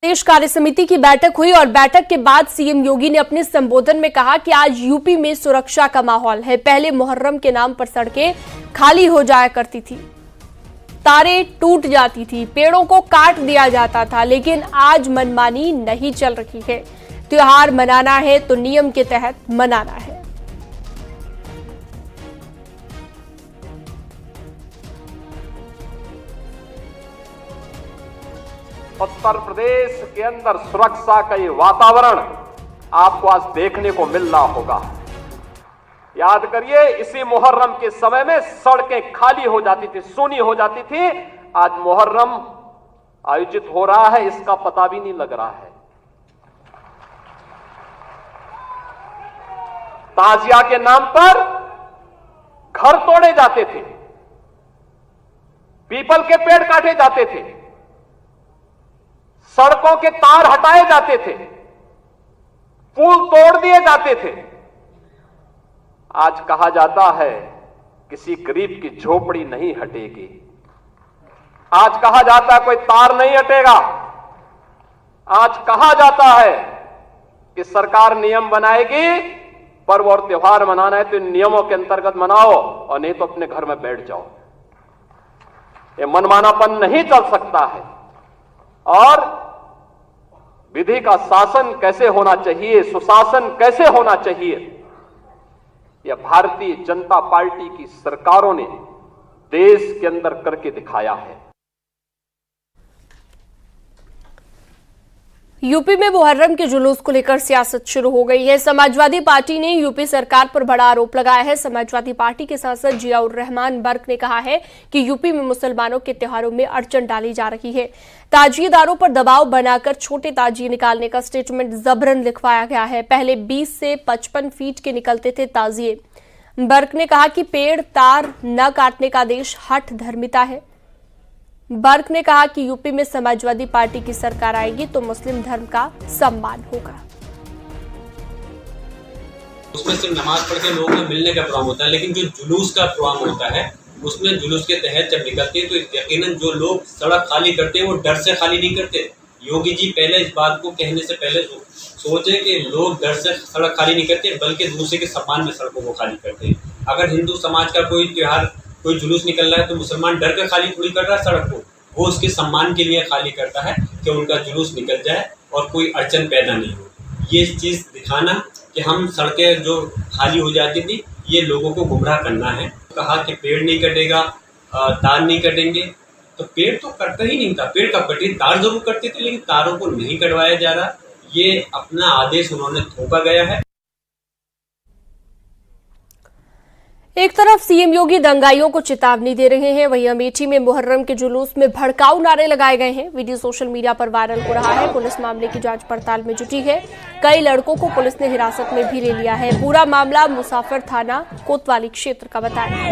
प्रदेश कार्य समिति की बैठक हुई और बैठक के बाद सीएम योगी ने अपने संबोधन में कहा कि आज यूपी में सुरक्षा का माहौल है। पहले मुहर्रम के नाम पर सड़कें खाली हो जाया करती थी, तारें टूट जाती थी, पेड़ों को काट दिया जाता था, लेकिन आज मनमानी नहीं चल रही है। त्योहार मनाना है तो नियम के तहत मनाना है। उत्तर प्रदेश के अंदर सुरक्षा का ये वातावरण आपको आज देखने को मिल रहा होगा। याद करिए, इसी मुहर्रम के समय में सड़कें खाली हो जाती थी, सूनी हो जाती थी। आज मुहर्रम आयोजित हो रहा है, इसका पता भी नहीं लग रहा है। ताजिया के नाम पर घर तोड़े जाते थे, पीपल के पेड़ काटे जाते थे, सड़कों के तार हटाए जाते थे, पुल तोड़ दिए जाते थे। आज कहा जाता है किसी गरीब की झोपड़ी नहीं हटेगी। आज कहा जाता है कोई तार नहीं हटेगा। आज कहा जाता है कि सरकार नियम बनाएगी, पर्व और त्योहार मनाना है तो इन नियमों के अंतर्गत मनाओ और नहीं तो अपने घर में बैठ जाओ। ये मनमानापन नहीं चल सकता है। और विधि का शासन कैसे होना चाहिए, सुशासन कैसे होना चाहिए, यह भारतीय जनता पार्टी की सरकारों ने देश के अंदर करके दिखाया है। यूपी में मुहर्रम के जुलूस को लेकर सियासत शुरू हो गई है। समाजवादी पार्टी ने यूपी सरकार पर बड़ा आरोप लगाया है। समाजवादी पार्टी के सांसद जियाउर रहमान बर्क ने कहा है कि यूपी में मुसलमानों के त्योहारों में अड़चन डाली जा रही है। ताजिएदारों पर दबाव बनाकर छोटे ताजिए निकालने का स्टेटमेंट जबरन लिखवाया गया है। पहले 20 से 55 फीट के निकलते थे ताजिए। बर्क ने कहा कि पेड़ तार न काटने का आदेश हठ धर्मिता है। बर्क ने कहा कि यूपी में समाजवादी पार्टी की सरकार आएगी तो मुस्लिम धर्म का सम्मान होगा। उसमें सिर्फ नमाज पढ़ के लोगों में मिलने का प्रोग्राम होता है, लेकिन जो जुलूस का प्रोग्राम होता है उसमें जुलूस के तहत जब निकलते हैं तो यकीनन जो लोग सड़क खाली करते हैं वो डर से खाली नहीं करते। योगी जी पहले इस बात को कहने से पहले सोचे कि लोग डर से सड़क खाली नहीं करते बल्कि दूसरे के सम्मान में सड़कों को खाली करते हैं। अगर हिंदू समाज का कोई त्योहार, कोई जुलूस निकल रहा है तो मुसलमान डर कर खाली थोड़ी कर रहा है सड़क को, वो उसके सम्मान के लिए खाली करता है कि उनका जुलूस निकल जाए और कोई अड़चन पैदा नहीं हो। ये चीज़ दिखाना कि हम सड़कें जो खाली हो जाती थी ये लोगों को गुमराह करना है। कहा कि पेड़ नहीं कटेगा, तार नहीं कटेंगे, तो पेड़ तो कटता ही नहीं था। पेड़ कब कटे? तार जरूर कटते थे, लेकिन तारों को नहीं कटवाया जा रहा। ये अपना आदेश उन्होंने थोपा गया है। एक तरफ सीएम योगी दंगाइयों को चेतावनी दे रहे हैं, वहीं अमेठी में मुहर्रम के जुलूस में भड़काऊ नारे लगाए गए हैं। वीडियो सोशल मीडिया पर वायरल हो रहा है। पुलिस मामले की जांच पड़ताल में जुटी है। कई लड़कों को पुलिस ने हिरासत में भी ले लिया है। पूरा मामला मुसाफिर थाना कोतवाली क्षेत्र का बताया।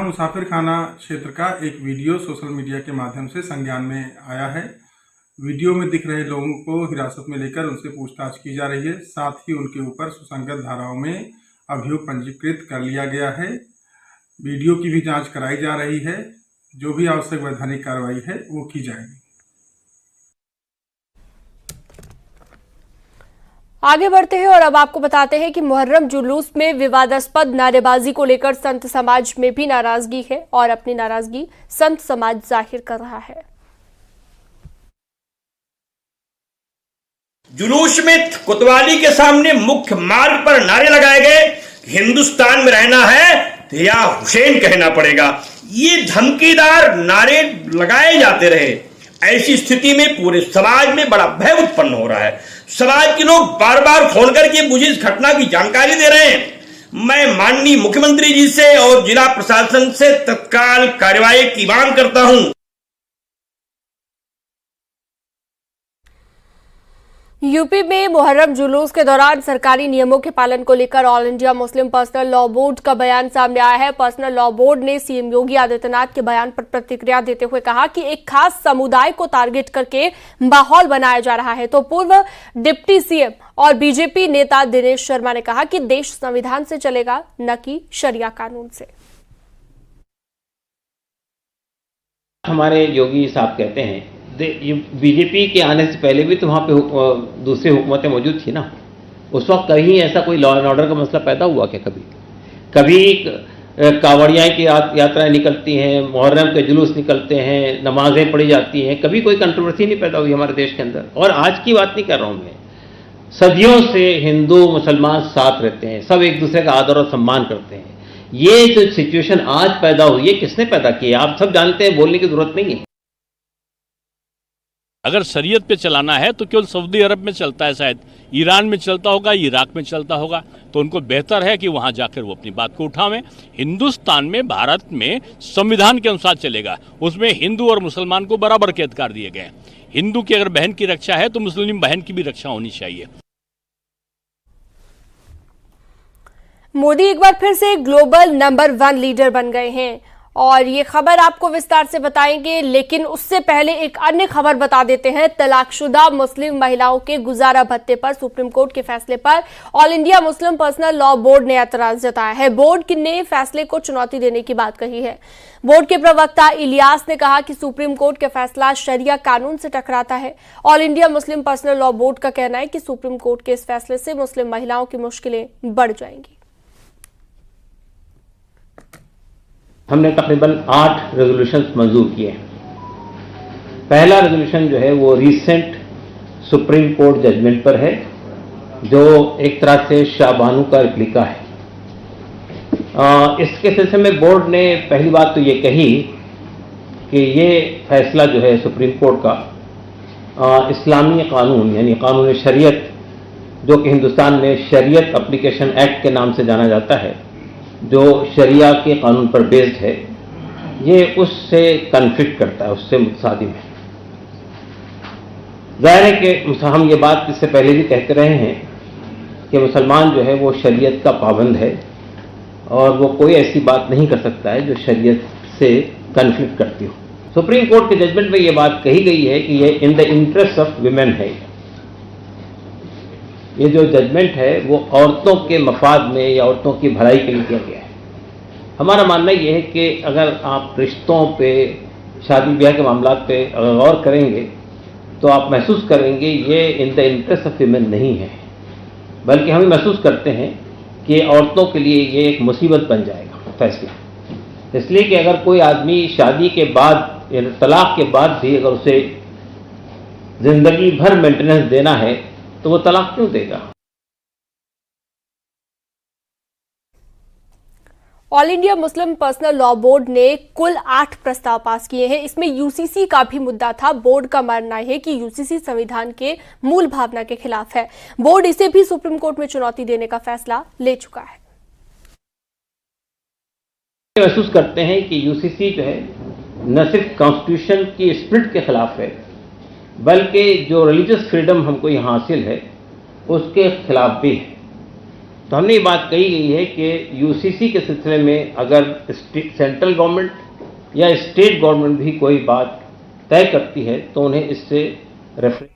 मुसाफिर खाना क्षेत्र का एक वीडियो सोशल मीडिया के माध्यम से संज्ञान में आया है। वीडियो में दिख रहे लोगों को हिरासत में लेकर उनसे पूछताछ की जा रही है। साथ ही उनके ऊपर सुसंगत धाराओं में अभियोग पंजीकृत कर लिया गया है। वीडियो की भी जांच कराई जा रही है। जो भी आवश्यक वैधानिक कार्रवाई है वो की जाएगी। आगे बढ़ते हैं और अब आपको बताते हैं कि मुहर्रम जुलूस में विवादास्पद नारेबाजी को लेकर संत समाज में भी नाराजगी है और अपनी नाराजगी संत समाज जाहिर कर रहा है। जुलूस में कोतवाली के सामने मुख्य मार्ग पर नारे लगाए गए, हिंदुस्तान में रहना है तो या हुसैन कहना पड़ेगा। ये धमकीदार नारे लगाए जाते रहे। ऐसी स्थिति में पूरे समाज में बड़ा भय उत्पन्न हो रहा है। समाज के लोग बार बार फोन करके मुझे इस घटना की जानकारी दे रहे हैं। मैं माननीय मुख्यमंत्री जी से और जिला प्रशासन से तत्काल कार्रवाई की मांग करता हूं। यूपी में मुहर्रम जुलूस के दौरान सरकारी नियमों के पालन को लेकर all India Muslim personal law board का बयान सामने आया है। पर्सनल लॉ बोर्ड ने सीएम योगी आदित्यनाथ के बयान पर प्रतिक्रिया देते हुए कहा कि एक खास समुदाय को टारगेट करके माहौल बनाया जा रहा है। तो पूर्व डिप्टी सीएम और बीजेपी नेता दिनेश शर्मा ने कहा कि देश संविधान से चलेगा, न कि शरिया कानून से। हमारे योगी साहब कहते हैं बीजेपी के आने से पहले भी तो वहाँ पे दूसरी हुकूमतें मौजूद थी ना, उस वक्त कहीं ऐसा कोई लॉ एंड ऑर्डर का मसला पैदा हुआ क्या? कभी कांवड़ियाँ की यात्राएं निकलती हैं, मुहर्रम के जुलूस निकलते हैं, नमाजें पढ़ी जाती हैं, कभी कोई कंट्रोवर्सी नहीं पैदा हुई हमारे देश के अंदर। और आज की बात नहीं कर रहा हूँ मैं, सदियों से हिंदू मुसलमान साथ रहते हैं, सब एक दूसरे का आदर और सम्मान करते हैं। ये जो सिचुएशन आज पैदा हुई है, किसने पैदा की है? आप सब जानते हैं, बोलने की जरूरत नहीं है। अगर शरीयत पे चलाना है तो केवल सऊदी अरब में चलता है, शायद ईरान में चलता होगा, इराक में चलता होगा, तो उनको बेहतर है कि वहां जाकर वो अपनी बात को उठावें। हिंदुस्तान में, भारत में संविधान के अनुसार चलेगा, उसमें हिंदू और मुसलमान को बराबर के अधिकार दिए गए। हिंदू की अगर बहन की रक्षा है तो मुस्लिम बहन की भी रक्षा होनी चाहिए। मोदी एक बार फिर से ग्लोबल नंबर 1 लीडर बन गए हैं और ये खबर आपको विस्तार से बताएंगे, लेकिन उससे पहले एक अन्य खबर बता देते हैं। तलाकशुदा मुस्लिम महिलाओं के गुजारा भत्ते पर सुप्रीम कोर्ट के फैसले पर all India Muslim personal law board ने एतराज जताया है। बोर्ड ने फैसले को चुनौती देने की बात कही है। बोर्ड के प्रवक्ता इलियास ने कहा कि सुप्रीम कोर्ट का फैसला शरिया कानून से टकराता है। All India Muslim personal law board का कहना है कि सुप्रीम कोर्ट के इस फैसले से मुस्लिम महिलाओं की मुश्किलें बढ़ जाएंगी। हमने तकरीबन 8 रेजोल्यूशंस मंजूर किए हैं। पहला रेजोल्यूशन जो है वो रीसेंट सुप्रीम कोर्ट जजमेंट पर है, जो एक तरह से शाहबानू का रिप्लिका है। इसके सिलसिले में बोर्ड ने पहली बात तो ये कही कि ये फैसला जो है सुप्रीम कोर्ट का इस्लामी कानून यानी कानून शरीयत, जो कि हिंदुस्तान में शरीयत एप्लीकेशन एक्ट के नाम से जाना जाता है, जो शरिया के कानून पर बेस्ड है, ये उससे कन्फ्लिक्ट करता है, उससे मुतसादिम है। जाहिर है कि हम ये बात इससे पहले भी कहते रहे हैं कि मुसलमान जो है वो शरीयत का पाबंद है और वो कोई ऐसी बात नहीं कर सकता है जो शरीयत से कन्फ्लिक्ट करती हो। सुप्रीम कोर्ट के जजमेंट में ये बात कही गई है कि ये in the interest of women है। ये जो जजमेंट है वो औरतों के मफाद में या औरतों की भलाई के लिए किया गया है। हमारा मानना ये है कि अगर आप रिश्तों पे, शादी ब्याह के मामला पे अगर गौर करेंगे तो आप महसूस करेंगे ये in the interest of women नहीं है, बल्कि हम महसूस करते हैं कि औरतों के लिए ये एक मुसीबत बन जाएगा फैसला। इसलिए कि अगर कोई आदमी शादी के बाद या तलाक के बाद भी अगर उसे ज़िंदगी भर मेंटेनेंस देना है तो वो तलाक क्यों देगा? All India Muslim personal law board ने कुल 8 प्रस्ताव पास किए हैं। इसमें यूसीसी का भी मुद्दा था। बोर्ड का मानना है कि यूसीसी संविधान के मूल भावना के खिलाफ है। बोर्ड इसे भी सुप्रीम कोर्ट में चुनौती देने का फैसला ले चुका है। महसूस करते हैं कि यूसीसी जो है न सिर्फ कॉन्स्टिट्यूशन की स्पिरिट के खिलाफ है, बल्कि जो रिलीजियस फ्रीडम हमको यहाँ हासिल है उसके खिलाफ भी है। तो हमने ये बात कही गई है कि यूसीसी के सिलसिले में अगर सेंट्रल गवर्नमेंट या स्टेट गवर्नमेंट भी कोई बात तय करती है तो उन्हें इससे रेफरेंस